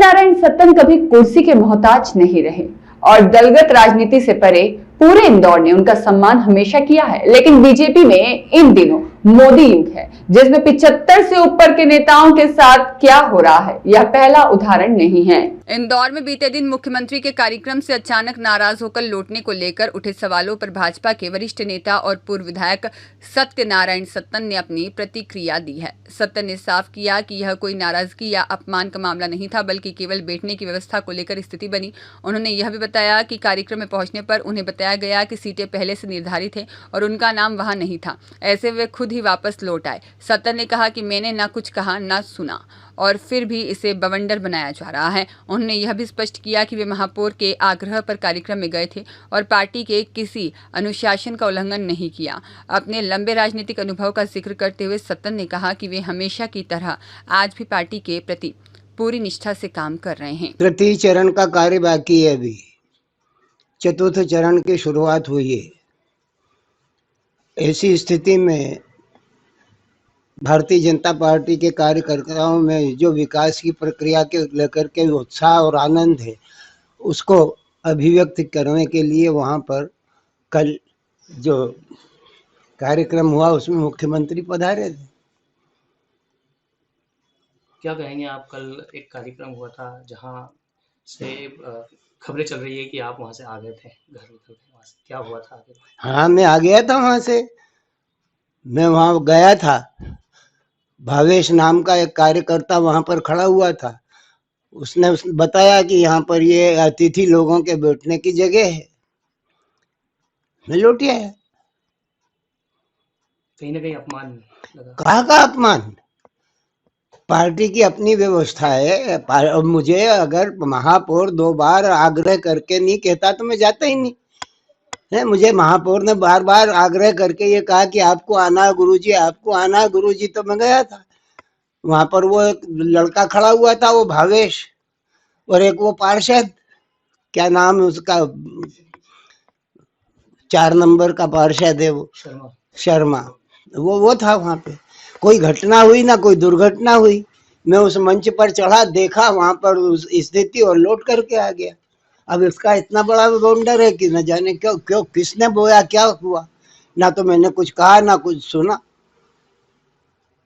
सत्यनारायण सत्तन कभी कुर्सी के मोहताज नहीं रहे और दलगत राजनीति से परे पूरे इंदौर ने उनका सम्मान हमेशा किया है। लेकिन बीजेपी में इन दिनों मोदी युग है, जिसमें 75 से ऊपर के नेताओं के साथ क्या हो रहा है यह पहला उदाहरण नहीं है। इंदौर में बीते दिन मुख्यमंत्री के कार्यक्रम से अचानक नाराज होकर लौटने को लेकर उठे सवालों पर भाजपा के वरिष्ठ नेता और पूर्व विधायक सत्यनारायण सत्तन ने अपनी प्रतिक्रिया दी है। सत्तन ने साफ किया कि यह कोई नाराजगी या अपमान का मामला नहीं था, बल्कि केवल बैठने की व्यवस्था को लेकर स्थिति बनी। उन्होंने यह भी बताया कि कार्यक्रम में पहुंचने पर उन्हें बताया गया कि सीटें पहले से निर्धारित है और उनका नाम वहां नहीं था, ऐसे वे खुद ही वापस लौट आए। सत्तन ने कहा कि मैंने ना कुछ कहा ना सुना और फिर भी इसे बवंडर बनाया जा रहा है। उन्होंने यह भी स्पष्ट किया कि वे महापौर के आग्रह पर कार्यक्रम में गए थे और पार्टी के किसी अनुशासन का उल्लंघन नहीं किया। अपने लंबे राजनीतिक अनुभव का जिक्र करते हुए सत्तन ने कहा कि वे हमेशा की तरह आज भी पार्टी के प्रति पूरी निष्ठा से काम कर रहे हैं। तृतीय चरण का कार्य बाकी है, अभी चतुर्थ चरण की शुरुआत हुई है। ऐसी स्थिति में भारतीय जनता पार्टी के कार्यकर्ताओं में जो विकास की प्रक्रिया के लेकर के उत्साह और आनंद है, उसको अभिव्यक्त करने के लिए वहाँ पर कल जो कार्यक्रम हुआ उसमें मुख्यमंत्री पधारे थे। क्या कहेंगे आप? कल एक कार्यक्रम हुआ था जहाँ से खबरें चल रही है कि आप वहाँ से आ गए थे, घर निकल गए वहाँ से, क्या हुआ था आगे? हाँ, मैं आ गया था वहाँ से। मैं वहाँ गया था, भावेश नाम का एक कार्यकर्ता वहाँ पर खड़ा हुआ था। उसने बताया कि यहाँ पर ये अतिथि लोगों के बैठने की जगह है। मैं लौट आया। कहीं ना कहीं अपमान लगा। कहाँ का अपमान? पार्टी की अपनी व्यवस्था है। और मुझे अगर महापौर 2 बार आग्रह करके नहीं कहता तो मैं जाता ही नहीं है। मुझे महापौर ने बार बार आग्रह करके ये कहा कि आपको आना है गुरुजी, आपको आना है गुरुजी, तो मैं गया था। वहां पर वो एक लड़का खड़ा हुआ था, वो भावेश, और एक वो पार्षद, क्या नाम है उसका, 4 नंबर का पार्षद है वो, शर्मा, वो था वहां पे। कोई घटना हुई ना कोई दुर्घटना हुई। मैं उस मंच पर चढ़ा, देखा वहां पर उस स्थिति और लौट करके आ गया। अब इसका इतना बड़ा वंडर है कि न जाने क्यों क्यों किसने बोया, क्या हुआ। ना तो मैंने कुछ कहा ना कुछ सुना।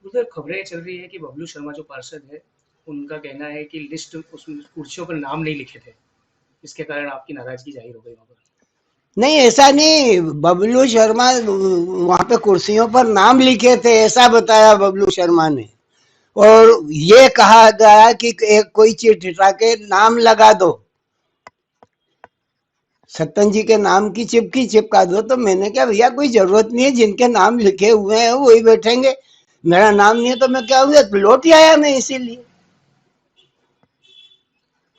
उधर खबरें चल रही है कि बबलू शर्मा जो पार्षद है, उनका कहना है कि लिस्ट उसमें कुर्सियों पर नाम नहीं लिखे थे, इसके कारण आपकी नाराजगी जाहिर हो गई वहाँ पर। नहीं, ऐसा नहीं। बबलू शर्मा वहां पे कुर्सियों पर नाम लिखे थे ऐसा बताया बबलू शर्मा ने, और ये कहा गया कि एक कोई चिट्ठी हटा के नाम लगा दो, सत्तन जी के नाम की चिपका दो। तो मैंने क्या, भैया कोई जरूरत नहीं है, जिनके नाम लिखे हुए हैं वही बैठेंगे। मेरा नाम नहीं है तो मैं क्या हुआ, लौट ही आया मैं इसीलिए।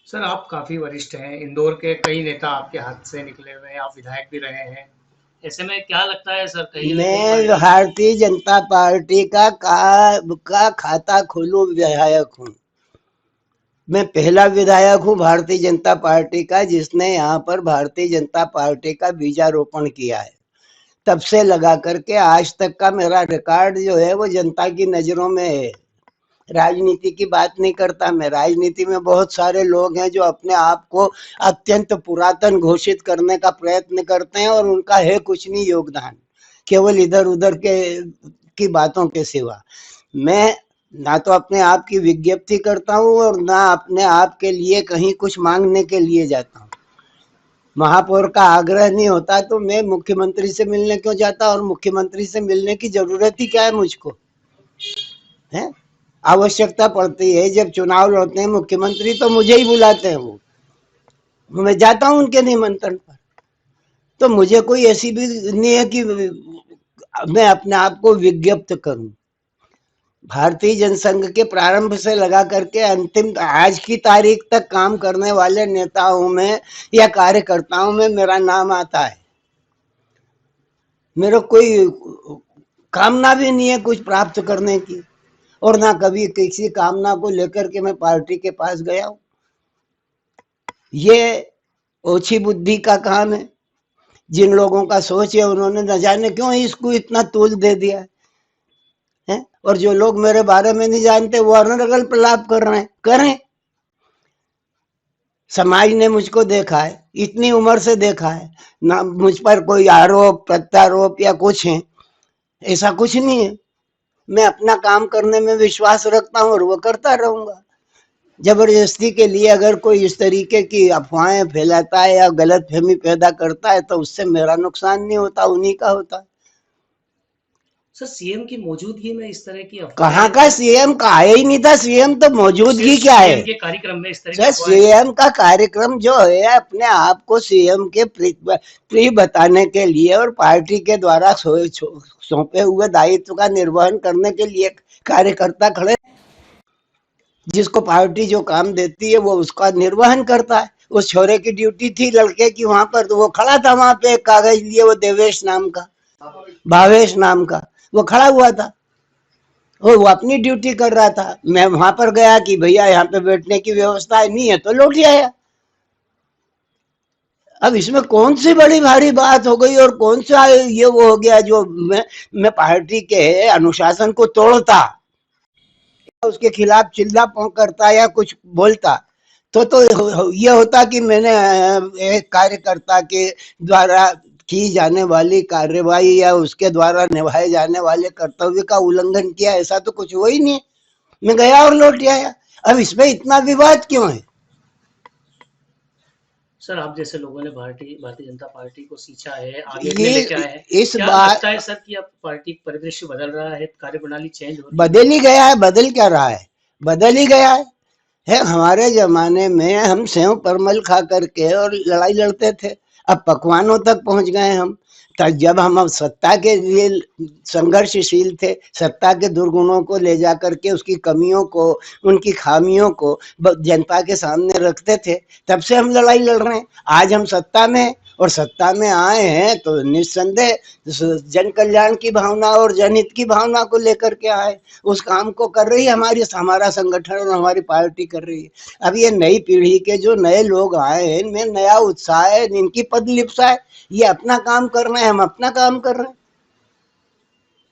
सर, आप काफी वरिष्ठ हैं, इंदौर के कई नेता आपके हाथ से निकले हुए हैं, आप विधायक भी रहे हैं। ऐसे में क्या लगता है सर, कहीं मैं भारतीय जनता पार्टी का खाता खोलू विधायक हूँ। मैं पहला विधायक हूँ भारतीय जनता पार्टी का जिसने यहाँ पर भारतीय जनता पार्टी का बीजारोपण किया है। तब से लगा करके आज तक का मेरा रिकॉर्ड जो है वो जनता की नजरों में है। राजनीति की बात नहीं करता मैं। राजनीति में बहुत सारे लोग हैं जो अपने आप को अत्यंत पुरातन घोषित करने का प्रयत्न करते हैं और उनका है कुछ नहीं योगदान, केवल इधर उधर की बातों के सिवा। मैं ना तो अपने आप की विज्ञप्ति करता हूँ और ना अपने आप के लिए कहीं कुछ मांगने के लिए जाता हूँ। महापौर का आग्रह नहीं होता तो मैं मुख्यमंत्री से मिलने क्यों जाता, और मुख्यमंत्री से मिलने की जरूरत ही क्या है मुझको, है? आवश्यकता पड़ती है जब चुनाव लड़ते हैं मुख्यमंत्री तो मुझे ही बुलाते हैं, वो मैं जाता हूं उनके निमंत्रण पर। तो मुझे कोई ऐसी भी नहीं है कि मैं अपने आप को विज्ञप्त करूं। भारतीय जनसंघ के प्रारंभ से लगा करके अंतिम आज की तारीख तक काम करने वाले नेताओं में या कार्यकर्ताओं में मेरा नाम आता है। मेरा कोई कामना भी नहीं है कुछ प्राप्त करने की, और ना कभी किसी कामना को लेकर के मैं पार्टी के पास गया हूं। ये ओछी बुद्धि का काम है। जिन लोगों का सोच है उन्होंने न जाने क्यों इसको इतना तूल दे दिया है। और जो लोग मेरे बारे में नहीं जानते वो अनर्गल प्रलाप कर रहे हैं, करें। समाज ने मुझको देखा है, इतनी उम्र से देखा है ना, मुझ पर कोई आरोप प्रत्यारोप या कुछ है, ऐसा कुछ नहीं है। मैं अपना काम करने में विश्वास रखता हूँ और वो करता रहूंगा। जबरदस्ती के लिए अगर कोई इस तरीके की अफवाहें फैलाता है या गलतफहमी पैदा करता है तो उससे मेरा नुकसान नहीं होता, उन्हीं का होता है। सर सीएम की मौजूदगी में इस तरह की कहाँ अफवाहें का सीएम का आया ही नहीं था, सीएम तो मौजूदगी क्या है? सीएम के कार्यक्रम में इस तरह की सर अफवाहें सीएम का कार्यक्रम जो है अपने आप को सीएम के प्री बताने के लिए और पार्टी के द्वारा सौंपे हुए दायित्व का निर्वहन करने के लिए कार्यकर्ता खड़े, जिसको पार्टी जो काम देती है वो उसका निर्वहन करता है। उस छोरे की ड्यूटी थी लड़के की वहां पर, तो वो खड़ा था वहां पे एक कागज लिए, वो देवेश नाम का, भावेश नाम का, वो खड़ा हुआ था और वो अपनी ड्यूटी कर रहा था। मैं वहां पर गया कि भैया यहाँ पे बैठने की व्यवस्था नहीं है, तो लौट आया। अब इसमें कौन सी बड़ी भारी बात हो गई और कौन सा ये वो हो गया जो मैं पार्टी के अनुशासन को तोड़ता, उसके खिलाफ चिल्ला करता या कुछ बोलता तो ये होता कि मैंने एक कार्यकर्ता के द्वारा की जाने वाली कार्यवाही या उसके द्वारा निभाए जाने वाले कर्तव्य का उल्लंघन किया, ऐसा तो कुछ हुआ ही नहीं। मैं गया और लौट आया। अब इसमें इतना विवाद क्यों है? सर आप जैसे लोगों ने भारतीय जनता पार्टी को सींचा है, आगे में ये लेके आए हैं, इस क्या बात लगता है सर कि अब पार्टी परिदृश्य बदल रहा है, कार्यप्रणाली चेंज हो रही है? बदल ही गया है। बदल क्या रहा है? बदल ही गया है। हमारे जमाने में हम सेव परमल खा करके और लड़ाई लड़ते थे, अब पकवानों तक पहुंच गए हम। तब जब हम अब सत्ता के लिए संघर्षशील थे, सत्ता के दुर्गुणों को ले जा करके उसकी कमियों को, उनकी खामियों को जनता के सामने रखते थे, तब से हम लड़ाई लड़ रहे हैं। आज हम सत्ता में और सत्ता में आए हैं तो निस्संदेह जन कल्याण की भावना और जनहित की भावना को लेकर के आए, उस काम को कर रही है हमारा संगठन और हमारी पार्टी कर रही है। अब ये नई पीढ़ी के जो नए लोग आए हैं, इनमें नया उत्साह है, इनकी पदलिप्सा है, ये अपना काम कर रहे हैं, हम अपना काम कर रहे हैं।